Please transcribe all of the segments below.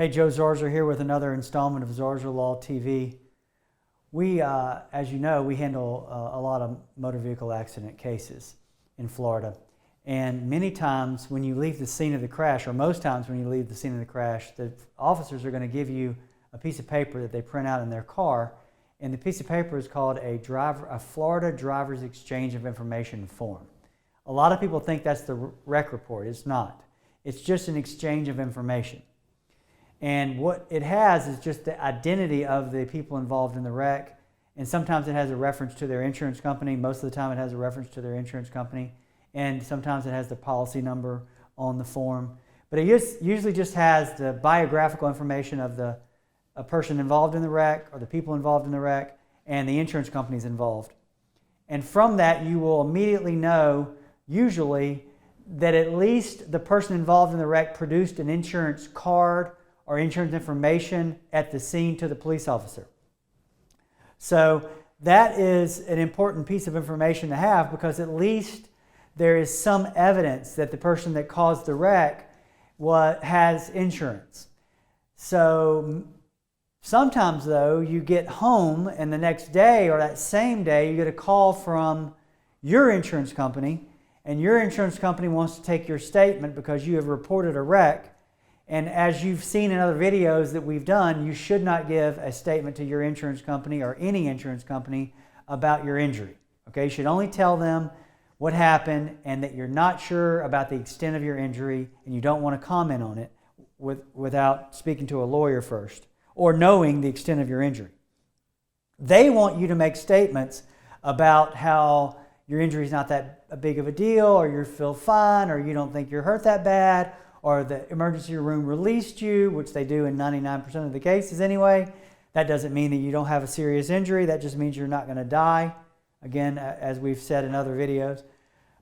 Hey, Joe Zarzaur here with another installment of Zarzaur Law TV. We, as you know, we handle a lot of motor vehicle accident cases in Florida. And many times when you leave the scene of the crash, or most times when you leave the scene of the crash, the officers are going to give you a piece of paper that they print out in their car. And the piece of paper is called a Florida Driver's Exchange of Information form. A lot of people think that's the wreck report. It's not. It's just an exchange of information. And what it has is just the identity of the people involved in the wreck. And sometimes it has a reference to their insurance company. Most of the time it has a reference to their insurance company. And sometimes it has the policy number on the form. But it usually just has the biographical information of a person involved in the wreck, or the people involved in the wreck, and the insurance companies involved. And from that you will immediately know, usually, that at least the person involved in the wreck produced an insurance card or insurance information at the scene to the police officer. So that is an important piece of information to have, because at least there is some evidence that the person that caused the wreck has insurance. So sometimes though, you get home and the next day or that same day you get a call from your insurance company, and your insurance company wants to take your statement because you have reported a wreck. And as you've seen in other videos that we've done, you should not give a statement to your insurance company or any insurance company about your injury. Okay? You should only tell them what happened and that you're not sure about the extent of your injury and you don't want to comment on it without speaking to a lawyer first or knowing the extent of your injury. They want you to make statements about how your injury is not that big of a deal, or you feel fine, or you don't think you're hurt that bad, or the emergency room released you, which they do in 99% of the cases anyway. That doesn't mean that you don't have a serious injury. That just means you're not going to die, again, as we've said in other videos.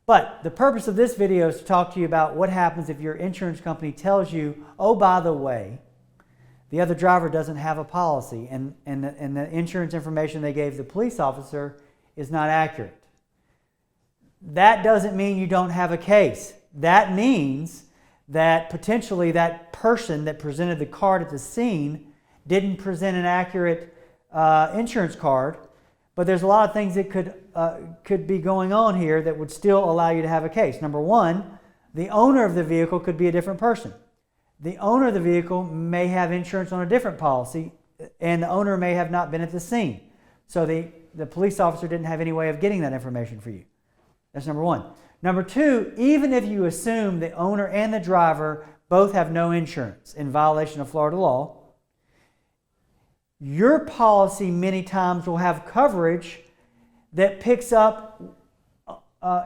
But the purpose of this video is to talk to you about what happens if your insurance company tells you, oh, by the way, the other driver doesn't have a policy, and the insurance information they gave the police officer is not accurate. That doesn't mean you don't have a case. That means that potentially that person that presented the card at the scene didn't present an accurate insurance card, but there's a lot of things that could be going on here that would still allow you to have a case. Number one, the owner of the vehicle could be a different person. The owner of the vehicle may have insurance on a different policy, and the owner may have not been at the scene. So the police officer didn't have any way of getting that information for you. That's number one. Number two, even if you assume the owner and the driver both have no insurance in violation of Florida law, your policy many times will have coverage that picks up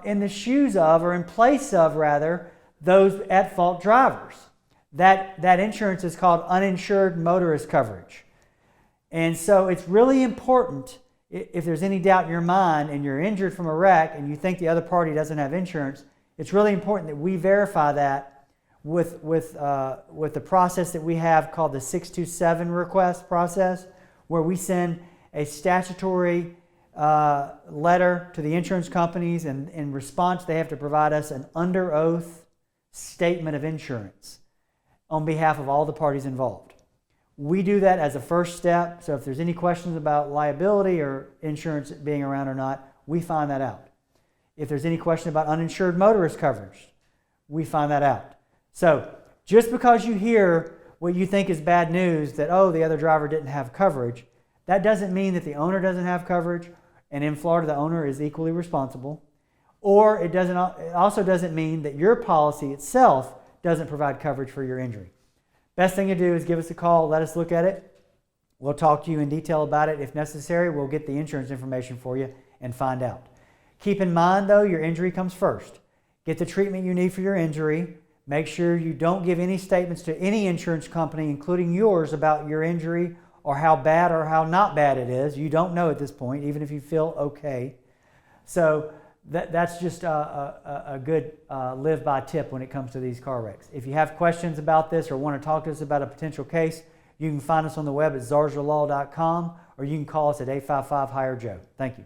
in the shoes of, or in place of rather, those at-fault drivers. That insurance is called uninsured motorist coverage. And so it's really important, if there's any doubt in your mind and you're injured from a wreck and you think the other party doesn't have insurance, it's really important that we verify that with the process that we have called the 627 request process, where we send a statutory letter to the insurance companies, and in response they have to provide us an under oath statement of insurance on behalf of all the parties involved. We do that as a first step, so if there's any questions about liability or insurance being around or not, we find that out. If there's any question about uninsured motorist coverage, we find that out. So just because you hear what you think is bad news, that, oh, the other driver didn't have coverage, that doesn't mean that the owner doesn't have coverage, and in Florida the owner is equally responsible. Or it also doesn't mean that your policy itself doesn't provide coverage for your injury. Best thing to do is give us a call, let us look at it. We'll talk to you in detail about it. If necessary, we'll get the insurance information for you and find out. Keep in mind though, your injury comes first. Get the treatment you need for your injury. Make sure you don't give any statements to any insurance company, including yours, about your injury or how bad or how not bad it is. You don't know at this point, even if you feel okay. So that's just a good live-by tip when it comes to these car wrecks. If you have questions about this or want to talk to us about a potential case, you can find us on the web at zarzaurlaw.com, or you can call us at 855-HIRE-JOE. Thank you.